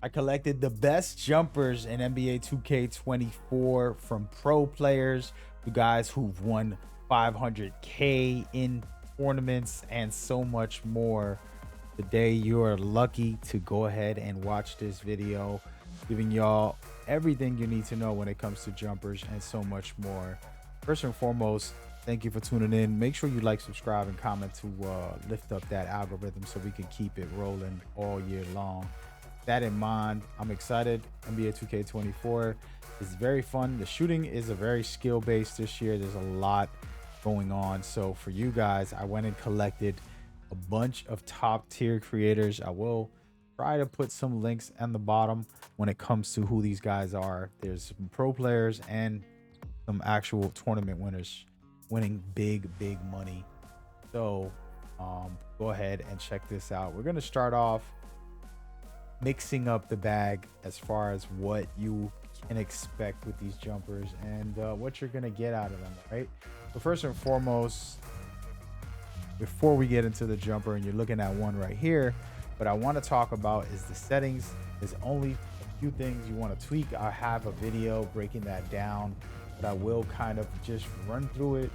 I collected the best jumpers in NBA 2K24 from pro players to guys who've won 500K in tournaments and so much more. Today, you are lucky to go ahead and watch this video, giving y'all everything you need to know when it comes to jumpers and so much more. First and foremost, thank you for tuning in. Make sure you like, subscribe, and comment to lift up that algorithm so we can keep it rolling all year long. That in mind, I'm excited. NBA 2K24 is very fun. The shooting is a very skill based this year. There's a lot going on. So for you guys, I went and collected a bunch of top tier creators. I will try to put some links on the bottom when it comes to who these guys are. There's some pro players and some actual tournament winners winning big money. So go ahead and check this out. We're going to start off mixing up the bag as far as what you can expect with these jumpers and what you're gonna get out of them, right? So first and foremost, before we get into the jumper, and you're looking at one right here, what I want to talk about is the settings. There's only a few things you want to tweak. I have a video breaking that down, but I will kind of just run through it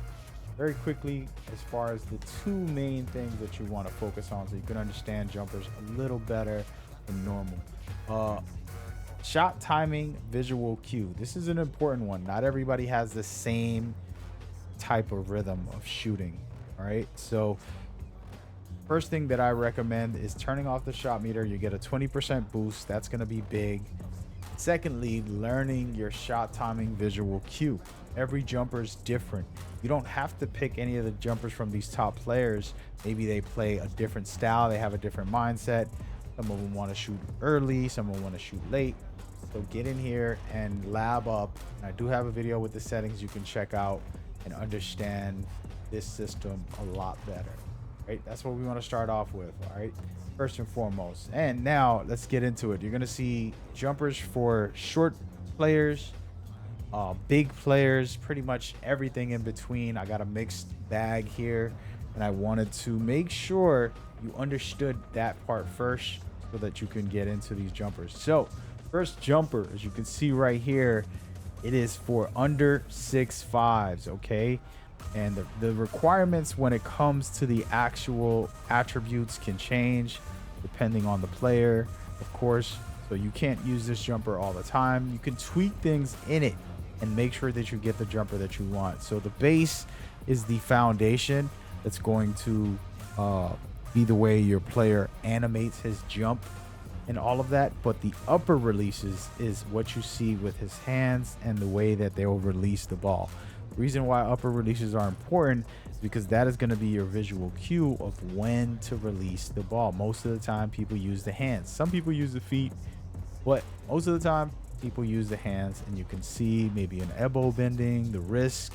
very quickly as far as the two main things that you want to focus on so you can understand jumpers a little better than normal. Shot timing, visual cue. This is an important one. Not everybody has the same type of rhythm of shooting. All right. So first thing that I recommend is turning off the shot meter. You get a 20% boost. That's going to be big. Secondly, learning your shot timing visual cue. Every jumper is different. You don't have to pick any of the jumpers from these top players. Maybe they play a different style. They have a different mindset. Some of them want to shoot early, some of them want to shoot late. So get in here and lab up. And I do have a video with the settings you can check out and understand this system a lot better. Right? That's what we want to start off with. All right. First and foremost. And now let's get into it. You're going to see jumpers for short players, big players, pretty much everything in between. I got a mixed bag here, and I wanted to make sure you understood that part first so that you can get into these jumpers. So first jumper, as you can see right here, it is for under 6'5", okay? And the requirements when it comes to the actual attributes can change depending on the player, of course. So you can't use this jumper all the time. You can tweak things in it and make sure that you get the jumper that you want. So the base is the foundation that's going to be the way your player animates his jump and all of that, but the upper releases is what you see with his hands and the way that they will release the ball. The reason why upper releases are important is because that is going to be your visual cue of when to release the ball. Most of the time people use the hands. Some people use the feet, but most of the time people use the hands, and you can see maybe an elbow bending, the wrist,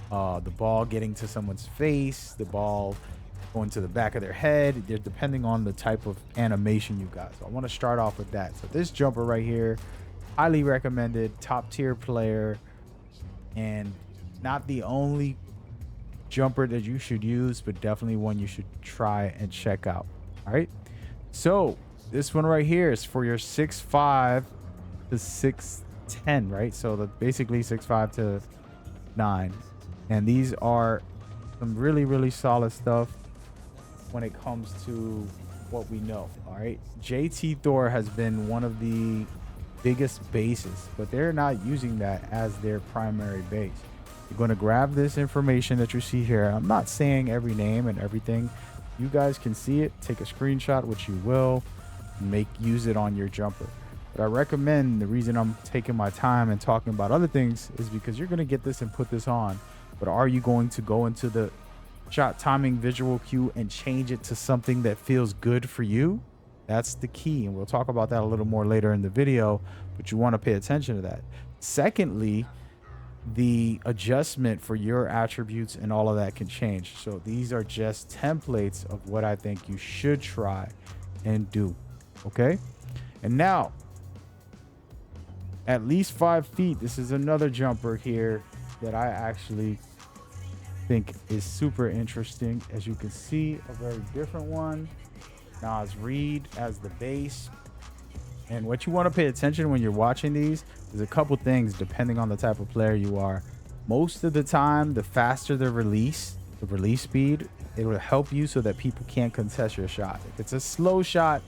the ball getting to someone's face, the ball going to the back of their head. They're depending on the type of animation you got. So I want to start off with that. So this jumper right here, highly recommended, top tier player, and not the only jumper that you should use, but definitely one you should try and check out. All right. So this one right here is for your 6'5" to 6'10", right? So the basically 6'5" to 9. And these are some really solid stuff when it comes to what we know. All right. JT Thor has been one of the biggest bases, but they're not using that as their primary base. You're going to grab this information that you see here. I'm not saying every name and everything. You guys can see it, take a screenshot, which you will, use it on your jumper. But I recommend, the reason I'm taking my time and talking about other things is because you're going to get this and put this on. But are you going to go into the shot timing visual cue and change it to something that feels good for you? That's the key, and we'll talk about that a little more later in the video, but you want to pay attention to that. Secondly, the adjustment for your attributes and all of that can change. So these are just templates of what I think you should try and do. Okay. And now, at least 5 feet, this is another jumper here that I actually think is super interesting. As you can see, a very different one. Nas Reed as the base. And what you want to pay attention when you're watching these is a couple things depending on the type of player you are. Most of the time, the faster the release speed, it will help you so that people can't contest your shot. If it's a slow shot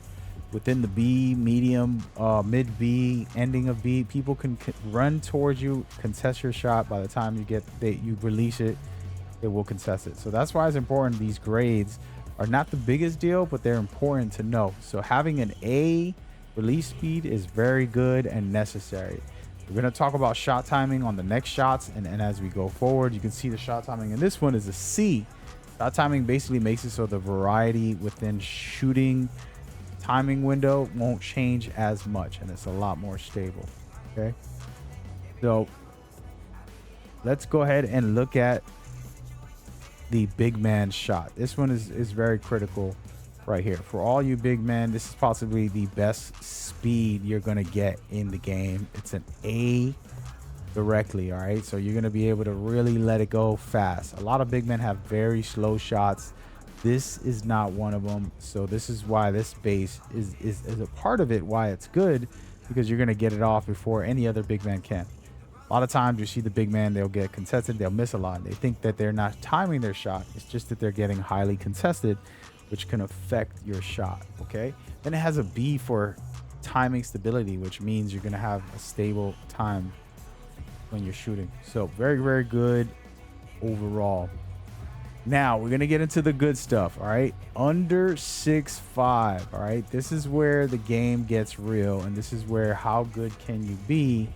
within the B, medium, mid B, ending of B, people can run towards you, contest your shot. By the time you release it, it will contest it. So that's why it's important. These grades are not the biggest deal, but they're important to know. So having an A release speed is very good and necessary. We're going to talk about shot timing on the next shots. And as we go forward, you can see the shot timing in this one is a C. Shot timing basically makes it so the variety within shooting timing window won't change as much, and it's a lot more stable. Okay. So let's go ahead and look at the big man shot. This one is very critical right here. For all you big men, this is possibly the best speed you're going to get in the game. It's an A directly. All right. So you're going to be able to really let it go fast. A lot of big men have very slow shots. This is not one of them. So this is why this base is a part of it, why it's good, because you're going to get it off before any other big man can. A lot of times you see the big man, they'll get contested, they'll miss a lot. They think that they're not timing their shot. It's just that they're getting highly contested, which can affect your shot. Okay. Then it has a B for timing stability, which means you're going to have a stable time when you're shooting. So very, very good overall. Now we're going to get into the good stuff. All right. Under 6'5". All right. This is where the game gets real. And this is where how good can you be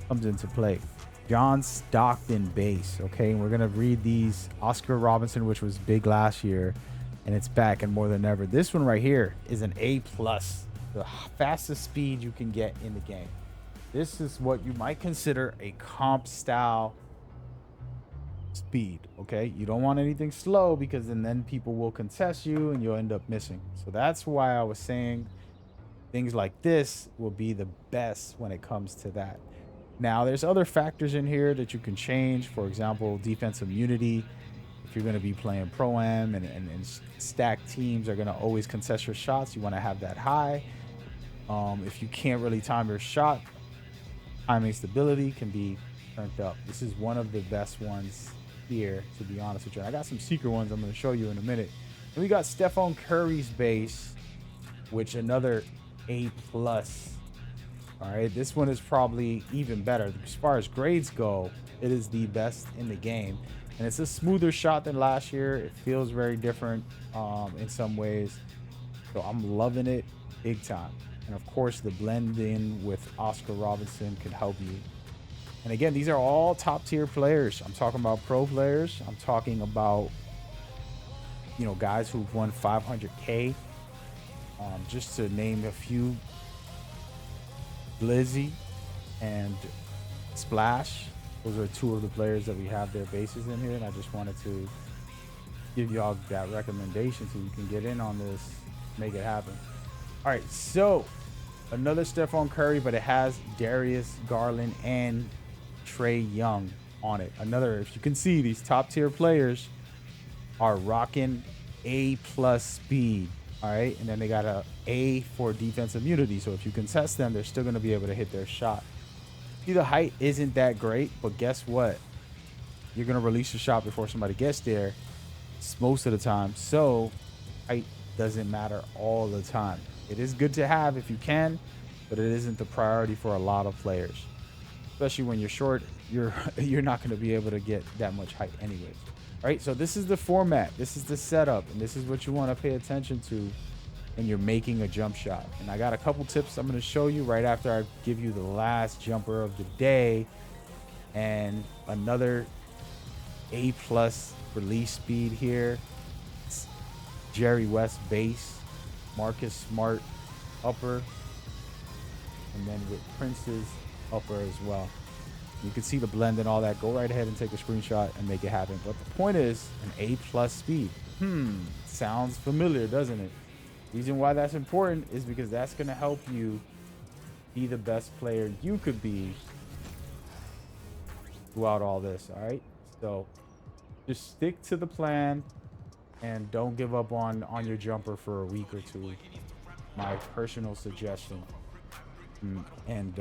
comes into play. John Stockton base. Okay. And we're going to read these. Oscar Robinson, which was big last year, and it's back and more than ever. This one right here is an A+, the fastest speed you can get in the game. This is what you might consider a comp style speed. Okay, you don't want anything slow, because then people will contest you and you'll end up missing. So that's why I was saying things like this will be the best when it comes to that. Now there's other factors in here that you can change. For example, defensive immunity. If you're going to be playing pro-am and stacked teams are going to always contest your shots, you want to have that high. If you can't really time your shot, timing stability can be turned up. This is one of the best ones here, to be honest with you. I got some secret ones I'm going to show you in a minute. And we got Stephen Curry's base, which another A+. All right, this one is probably even better. As far as grades go, it is the best in the game. And it's a smoother shot than last year. It feels very different in some ways. So I'm loving it big time. And of course, the blend in with Oscar Robinson can help you. And again, these are all top tier players. I'm talking about pro players. I'm talking about, you know, guys who've won 500K. Just to name a few, Blizzy and Splash. Those are two of the players that we have their bases in here. And I just wanted to give y'all that recommendation so you can get in on this, make it happen. All right, so another Stephen Curry, but it has Darius Garland and Trae Young on it. Another, if you can see, these top tier players are rocking A+ speed. All right, and then they got a A for defensive immunity. So if you contest them, they're still going to be able to hit their shot. See, the height isn't that great, but guess what? You're going to release your shot before somebody gets there most of the time. So height doesn't matter all the time. It is good to have if you can, but it isn't the priority for a lot of players. Especially when you're short, you're not going to be able to get that much height anyways. All right, so this is the format. This is the setup, and this is what you want to pay attention to when you're making a jump shot. And I got a couple tips I'm going to show you right after I give you the last jumper of the day and another A+ release speed here. It's Jerry West base, Marcus Smart upper, and then with Prince's upper as well. You can see the blend and all that. Go right ahead and take a screenshot and make it happen. But the point is an A+ speed. Sounds familiar, doesn't it? Reason why that's important is because that's going to help you be the best player you could be throughout all this. All right. So just stick to the plan and don't give up on your jumper for a week or two. My personal suggestion. And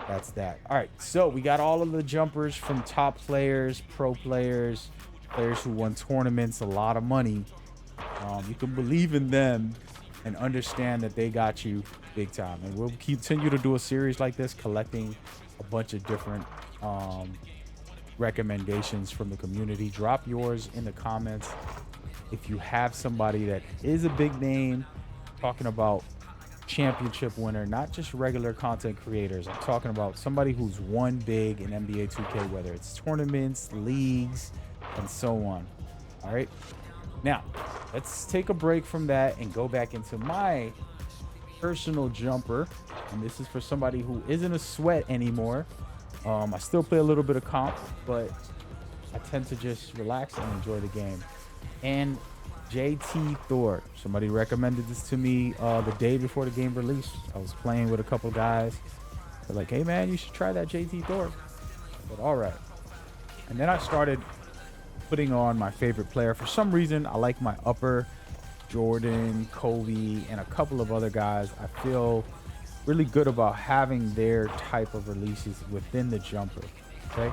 that's that. All right, so we got all of the jumpers from top players, pro players, players who won tournaments, a lot of money. You can believe in them and understand that they got you big time. And we'll continue to do a series like this, collecting a bunch of different recommendations from the community. Drop yours in the comments if you have somebody that is a big name, talking about championship winner, not just regular content creators. I'm talking about somebody who's won big in NBA 2K, whether it's tournaments, leagues, and so on. All right. Now, let's take a break from that and go back into my personal jumper. And this is for somebody who isn't a sweat anymore. I still play a little bit of comp, but I tend to just relax and enjoy the game. And JT Thor, somebody recommended this to me the day before the game released. I was playing with a couple guys. They're like, hey man, you should try that JT Thor. But all right. And then I started putting on my favorite player. For some reason, I like my upper, Jordan, Kobe, and a couple of other guys. I feel really good about having their type of releases within the jumper. Okay.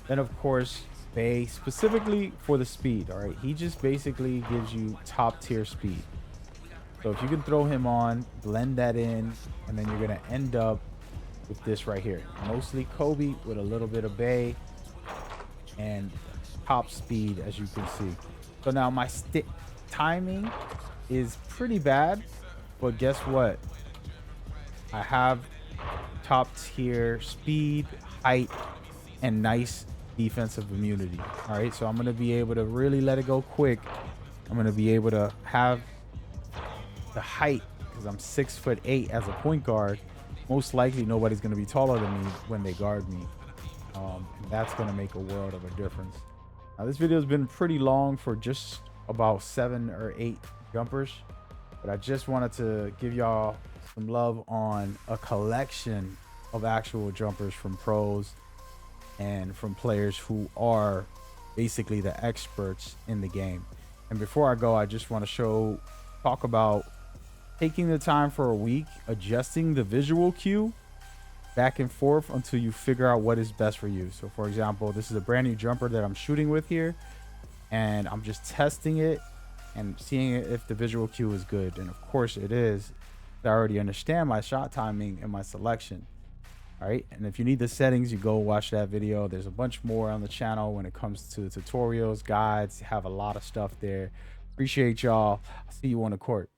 Then of course, Bay, specifically for the speed. All right, he just basically gives you top tier speed. So if you can throw him on, blend that in, and then you're gonna end up with this right here. Mostly Kobe with a little bit of Bay and top speed, as you can see. So now my timing is pretty bad, but guess what? I have top tier speed, height, and nice defensive immunity. All right, so I'm going to be able to really let it go quick. I'm going to be able to have the height because I'm 6'8" as a point guard. Most likely nobody's going to be taller than me when they guard me. And that's going to make a world of a difference. Now this video has been pretty long for just about 7 or 8 jumpers, but I just wanted to give y'all some love on a collection of actual jumpers from pros and from players who are basically the experts in the game. And before I go, I just want to talk about taking the time for a week, adjusting the visual cue back and forth until you figure out what is best for you. So for example, this is a brand new jumper that I'm shooting with here, and I'm just testing it and seeing if the visual cue is good. And of course it is. I already understand my shot timing and my selection. All right, and if you need the settings, you go watch that video. There's a bunch more on the channel when it comes to tutorials, guides. You have a lot of stuff there. Appreciate y'all. I'll see you on the court.